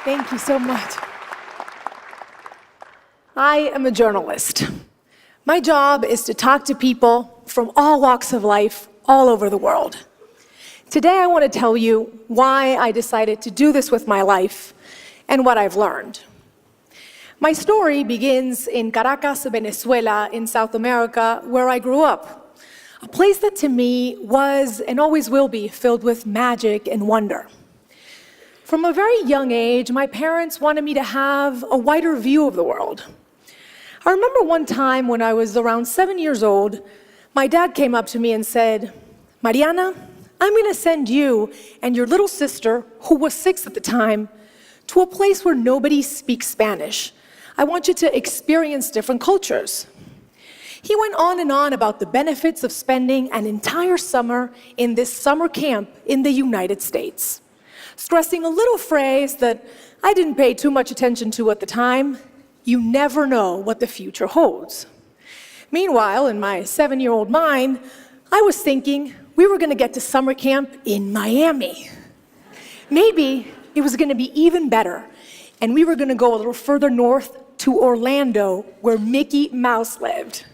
Thank you so much. I am a journalist. My job is to talk to people from all walks of life all over the world. Today I want to tell you why I decided to do this with my life and what I've learned. My story begins in Caracas, Venezuela, in South America, where I grew up. A place that to me was and always will be filled with magic and wonder. From a very young age, my parents wanted me to have a wider view of the world. I remember one time when I was around 7 years old, my dad came up to me and said, "Mariana, I'm going to send you and your little sister, who was 6 at the time, to a place where nobody speaks Spanish. I want you to experience different cultures." He went on and on about the benefits of spending an entire summer in this summer camp in the United States, stressing a little phrase that I didn't pay too much attention to at the time: you never know what the future holds. Meanwhile, in my 7-year-old mind, I was thinking we were going to get to summer camp in Miami. Maybe it was going to be even better, and we were going to go a little further north to Orlando, where Mickey Mouse lived.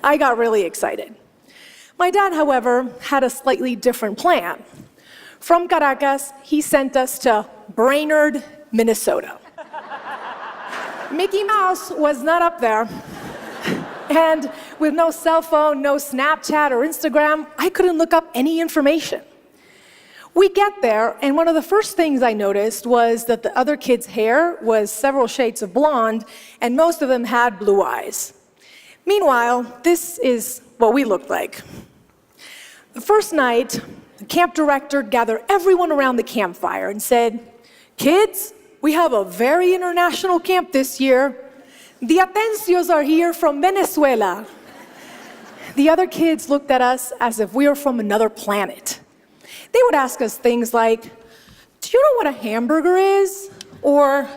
I got really excited. My dad, however, had a slightly different plan. From Caracas, he sent us to Brainerd, Minnesota. Mickey Mouse was not up there. And with no cell phone, no Snapchat or Instagram, I couldn't look up any information. We get there, and one of the first things I noticed was that the other kids' hair was several shades of blonde, and most of them had blue eyes. Meanwhile, this is what we looked like. The first night, the camp director gathered everyone around the campfire and said, "Kids, we have a very international camp this year. The Atencios are here from Venezuela." The other kids looked at us as if we were from another planet. They would ask us things like, "Do you know what a hamburger is?" Or,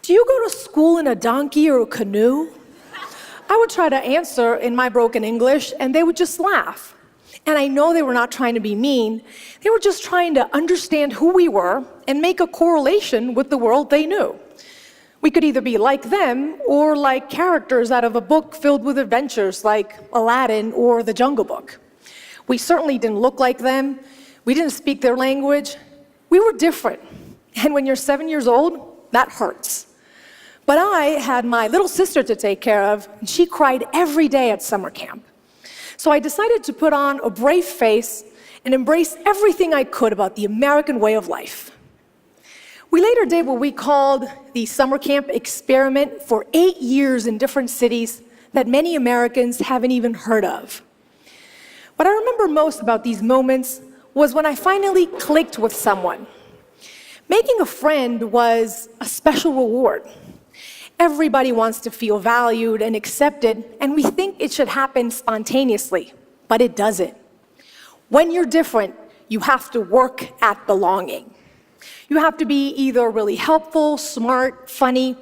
"Do you go to school in a donkey or a canoe?" I would try to answer in my broken English, and they would just laugh. And I know they were not trying to be mean. They were just trying to understand who we were and make a correlation with the world they knew. We could either be like them or like characters out of a book filled with adventures like Aladdin or The Jungle Book. We certainly didn't look like them. We didn't speak their language. We were different. And when you're 7 years old, that hurts. But I had my little sister to take care of, and she cried every day at summer camp. So I decided to put on a brave face and embrace everything I could about the American way of life. We later did what we called the summer camp experiment for 8 years in different cities that many Americans haven't even heard of. What I remember most about these moments was when I finally clicked with someone. Making a friend was a special reward. Everybody wants to feel valued and accepted, and we think it should happen spontaneously, but it doesn't. When you're different, you have to work at belonging. You have to be either really helpful, smart, funny,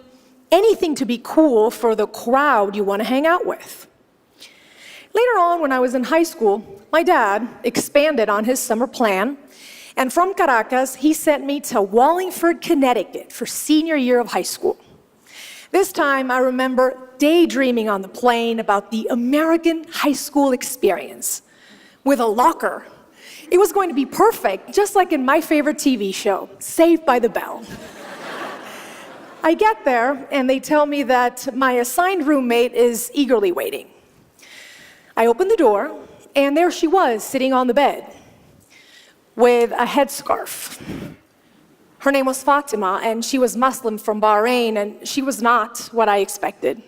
anything to be cool for the crowd you want to hang out with. Later on, when I was in high school, my dad expanded on his summer plan, and from Caracas, he sent me to Wallingford, Connecticut for senior year of high school. This time, I remember daydreaming on the plane about the American high school experience with a locker. It was going to be perfect, just like in my favorite TV show, Saved by the Bell. I get there, and they tell me that my assigned roommate is eagerly waiting. I open the door, and there she was, sitting on the bed with a headscarf. Her name was Fatima, and she was Muslim from Bahrain, and she was not what I expected.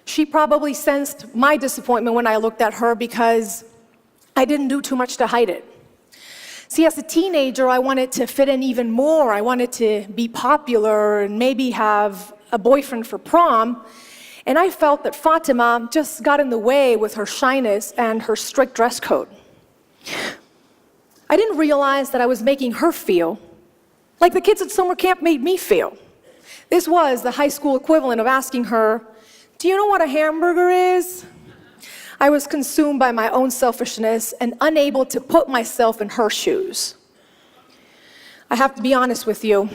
She probably sensed my disappointment when I looked at her because I didn't do too much to hide it. See, as a teenager, I wanted to fit in even more. I wanted to be popular and maybe have a boyfriend for prom. And I felt that Fatima just got in the way with her shyness and her strict dress code. I didn't realize that I was making her feel like the kids at summer camp made me feel. This was the high school equivalent of asking her, "Do you know what a hamburger is?" I was consumed by my own selfishness and unable to put myself in her shoes. I have to be honest with you.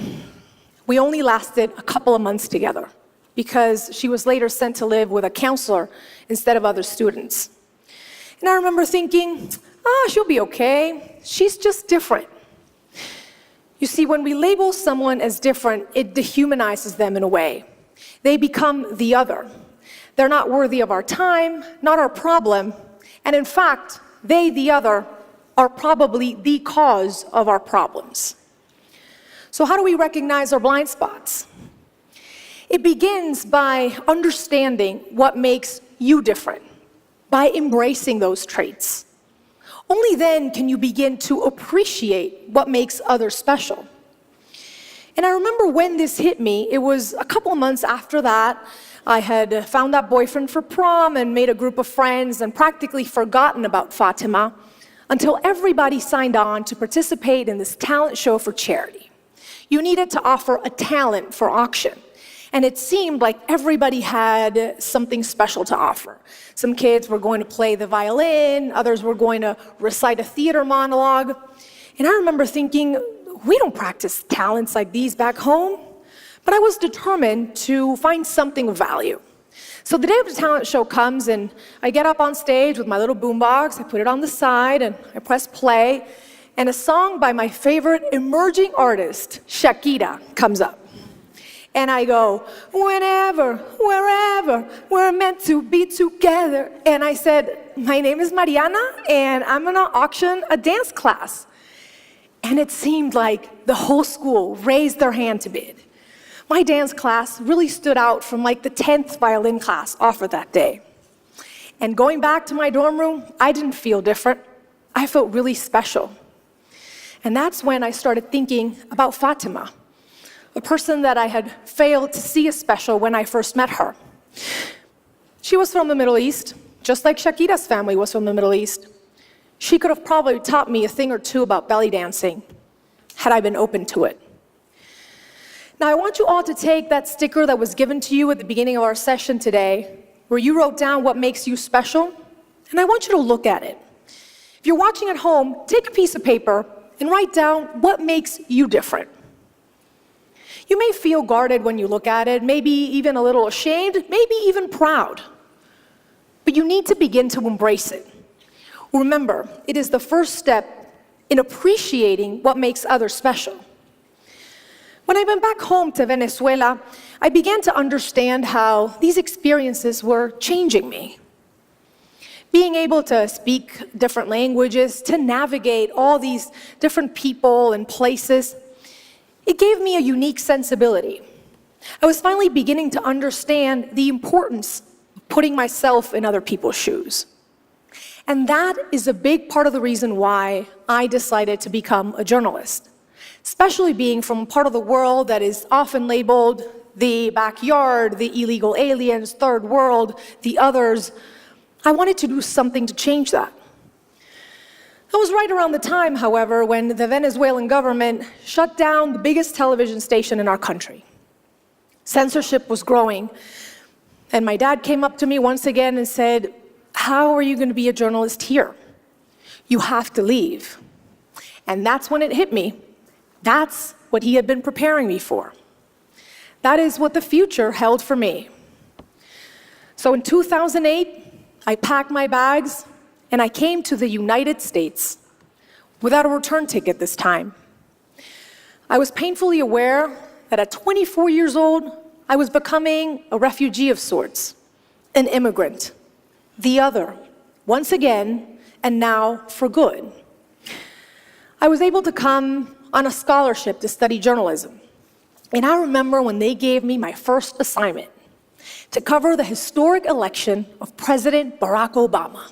We only lasted a couple of months together because she was later sent to live with a counselor instead of other students. And I remember thinking, she'll be okay. She's just different. You see, when we label someone as different, it dehumanizes them in a way. They become the other. They're not worthy of our time, not our problem, and in fact, they, the other, are probably the cause of our problems. So how do we recognize our blind spots? It begins by understanding what makes you different, by embracing those traits. Only then can you begin to appreciate what makes others special. And I remember when this hit me, it was a couple of months after that. I had found that boyfriend for prom and made a group of friends and practically forgotten about Fatima until everybody signed on to participate in this talent show for charity. You needed to offer a talent for auction. And it seemed like everybody had something special to offer. Some kids were going to play the violin, others were going to recite a theater monologue. And I remember thinking, we don't practice talents like these back home. But I was determined to find something of value. So the day of the talent show comes, and I get up on stage with my little boombox, I put it on the side, and I press play, and a song by my favorite emerging artist, Shakira, comes up. And I go, whenever, wherever, we're meant to be together. And I said, my name is Mariana, and I'm gonna auction a dance class. And it seemed like the whole school raised their hand to bid. My dance class really stood out from like the 10th violin class offered that day. And going back to my dorm room, I didn't feel different. I felt really special. And that's when I started thinking about Fatima, a person that I had failed to see as special when I first met her. She was from the Middle East, just like Shakira's family was from the Middle East. She could have probably taught me a thing or two about belly dancing, had I been open to it. Now, I want you all to take that sticker that was given to you at the beginning of our session today, where you wrote down what makes you special, and I want you to look at it. If you're watching at home, take a piece of paper and write down what makes you different. You may feel guarded when you look at it, maybe even a little ashamed, maybe even proud. But you need to begin to embrace it. Remember, it is the first step in appreciating what makes others special. When I went back home to Venezuela, I began to understand how these experiences were changing me. Being able to speak different languages, to navigate all these different people and places, it gave me a unique sensibility. I was finally beginning to understand the importance of putting myself in other people's shoes. And that is a big part of the reason why I decided to become a journalist. Especially being from a part of the world that is often labeled the backyard, the illegal aliens, third world, the others. I wanted to do something to change that. That was right around the time, however, when the Venezuelan government shut down the biggest television station in our country. Censorship was growing, and my dad came up to me once again and said, "How are you going to be a journalist here? You have to leave." And that's when it hit me. That's what he had been preparing me for. That is what the future held for me. So in 2008, I packed my bags and I came to the United States without a return ticket this time. I was painfully aware that at 24 years old, I was becoming a refugee of sorts, an immigrant, the other, once again, and now for good. I was able to come on a scholarship to study journalism. And I remember when they gave me my first assignment to cover the historic election of President Barack Obama.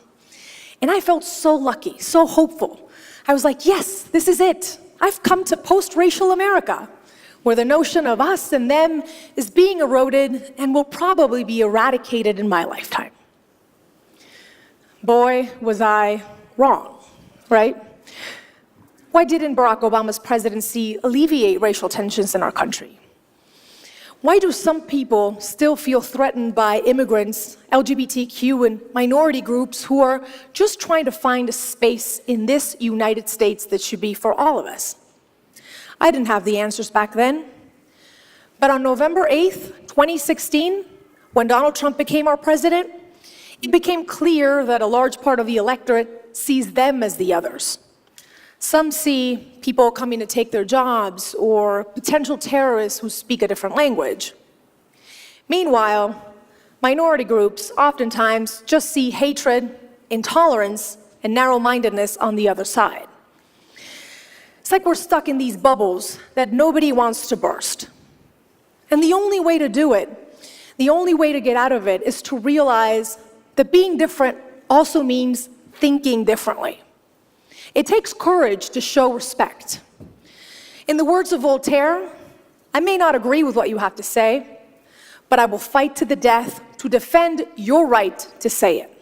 And I felt so lucky, so hopeful. I was like, yes, this is it. I've come to post-racial America, where the notion of us and them is being eroded and will probably be eradicated in my lifetime. Boy, was I wrong, right? Why didn't Barack Obama's presidency alleviate racial tensions in our country? Why do some people still feel threatened by immigrants, LGBTQ, and minority groups who are just trying to find a space in this United States that should be for all of us? I didn't have the answers back then, But on November 8th, 2016, when Donald Trump became our president, it became clear that a large part of the electorate sees them as the others. Some see people coming to take their jobs or potential terrorists who speak a different language. Meanwhile, minority groups oftentimes just see hatred, intolerance, and narrow-mindedness on the other side. It's like we're stuck in these bubbles that nobody wants to burst. And the only way to do it, the only way to get out of it, is to realize that being different also means thinking differently. It takes courage to show respect. In the words of Voltaire, I may not agree with what you have to say, but I will fight to the death to defend your right to say it.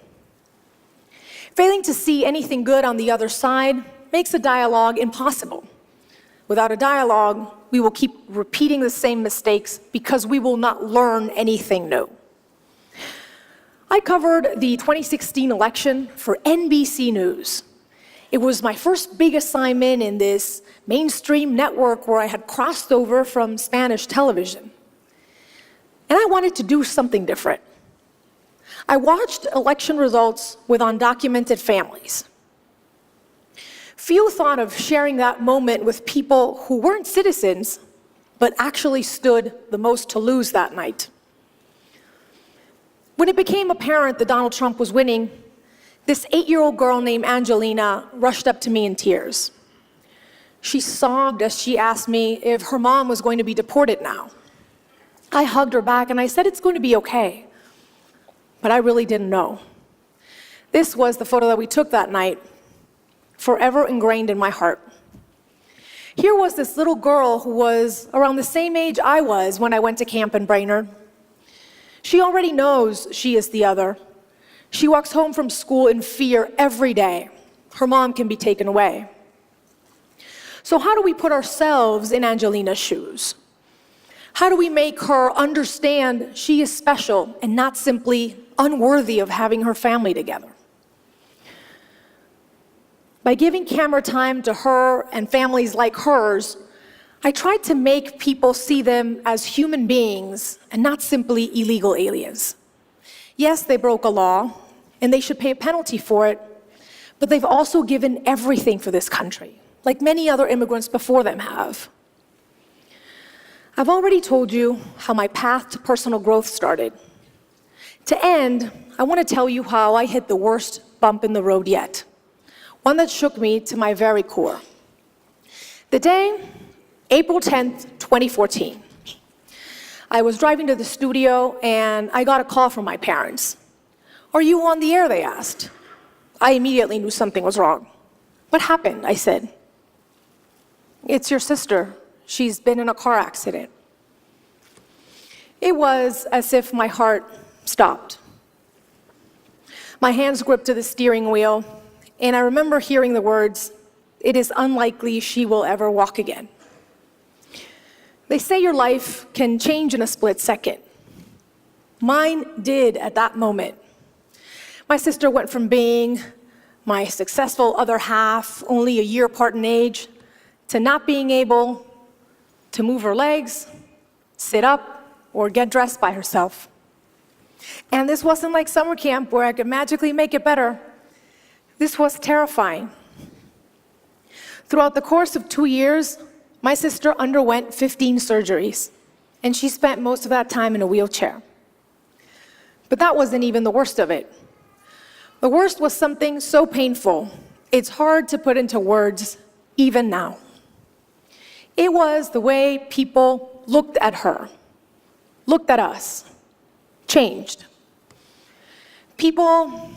Failing to see anything good on the other side makes a dialogue impossible. Without a dialogue, we will keep repeating the same mistakes because we will not learn anything new. I covered the 2016 election for NBC News. It was my first big assignment in this mainstream network where I had crossed over from Spanish television. And I wanted to do something different. I watched election results with undocumented families. Few thought of sharing that moment with people who weren't citizens, but actually stood the most to lose that night. When it became apparent that Donald Trump was winning, this 8-year-old girl named Angelina rushed up to me in tears. She sobbed as she asked me if her mom was going to be deported now. I hugged her back and I said it's going to be okay. But I really didn't know. This was the photo that we took that night, forever ingrained in my heart. Here was this little girl who was around the same age I was when I went to camp in Brainerd. She already knows she is the other. She walks home from school in fear every day. Her mom can be taken away. So how do we put ourselves in Angelina's shoes? How do we make her understand she is special and not simply unworthy of having her family together? By giving camera time to her and families like hers, I tried to make people see them as human beings and not simply illegal aliens. Yes, they broke a law, and they should pay a penalty for it, but they've also given everything for this country, like many other immigrants before them have. I've already told you how my path to personal growth started. To end, I want to tell you how I hit the worst bump in the road yet, one that shook me to my very core. The day, April 10th, 2014. I was driving to the studio and I got a call from my parents. "Are you on the air?" they asked. I immediately knew something was wrong. "What happened?" I said. "It's your sister. She's been in a car accident." It was as if my heart stopped. My hands gripped to the steering wheel, and I remember hearing the words, "It is unlikely she will ever walk again." They say your life can change in a split second. Mine did at that moment. My sister went from being my successful other half, only a year apart in age, to not being able to move her legs, sit up, or get dressed by herself. And this wasn't like summer camp where I could magically make it better. This was terrifying. Throughout the course of 2 years, my sister underwent 15 surgeries, and she spent most of that time in a wheelchair. But that wasn't even the worst of it. The worst was something so painful, it's hard to put into words even now. It was the way people looked at her, looked at us, changed. People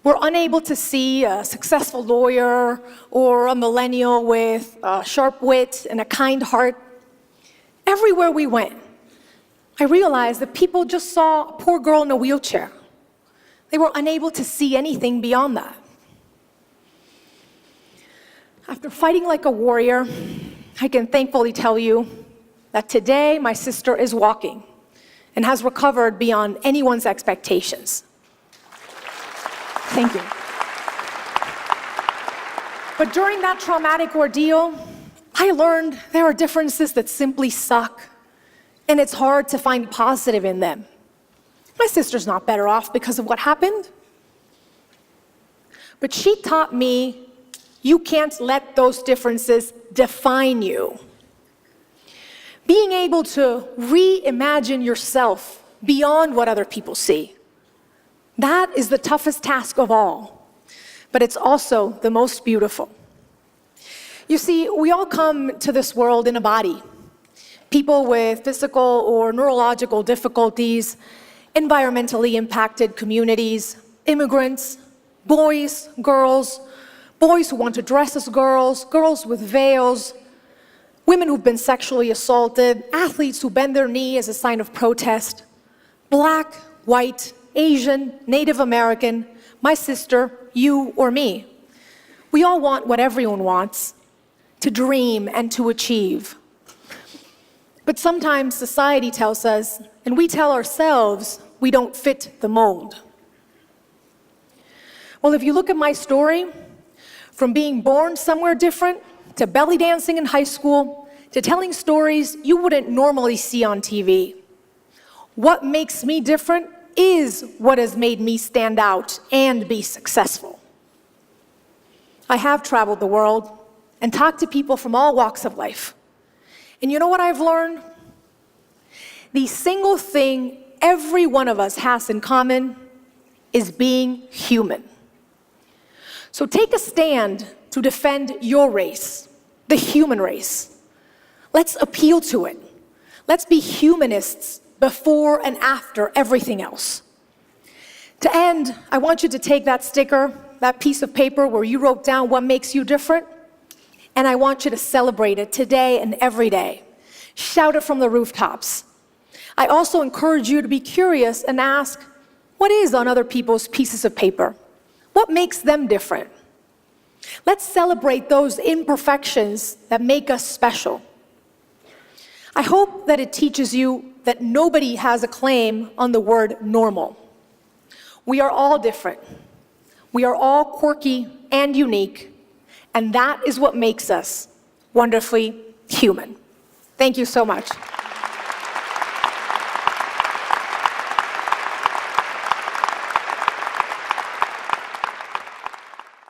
were unable to see a successful lawyer or a millennial with a sharp wit and a kind heart. Everywhere we went, I realized that people just saw a poor girl in a wheelchair. They were unable to see anything beyond that. After fighting like a warrior, I can thankfully tell you that today my sister is walking and has recovered beyond anyone's expectations. Thank you. But during that traumatic ordeal, I learned there are differences that simply suck, and it's hard to find positive in them. My sister's not better off because of what happened. But she taught me you can't let those differences define you. Being able to reimagine yourself beyond what other people see, that is the toughest task of all, but it's also the most beautiful. You see, we all come to this world in a body. People with physical or neurological difficulties, environmentally impacted communities, immigrants, boys, girls, boys who want to dress as girls, girls with veils, women who've been sexually assaulted, athletes who bend their knee as a sign of protest, Black, white, Asian, Native American, my sister, you or me. We all want what everyone wants, to dream and to achieve. But sometimes society tells us, and we tell ourselves, we don't fit the mold. Well, if you look at my story, from being born somewhere different, to belly dancing in high school, to telling stories you wouldn't normally see on TV, what makes me different is what has made me stand out and be successful. I have traveled the world and talked to people from all walks of life. And you know what I've learned? The single thing every one of us has in common is being human. So take a stand to defend your race, the human race. Let's appeal to it. Let's be humanists before and after everything else. To end, I want you to take that sticker, that piece of paper where you wrote down what makes you different, and I want you to celebrate it today and every day. Shout it from the rooftops. I also encourage you to be curious and ask, what is on other people's pieces of paper? What makes them different? Let's celebrate those imperfections that make us special. I hope that it teaches you that nobody has a claim on the word normal. We are all different. We are all quirky and unique, and that is what makes us wonderfully human. Thank you so much.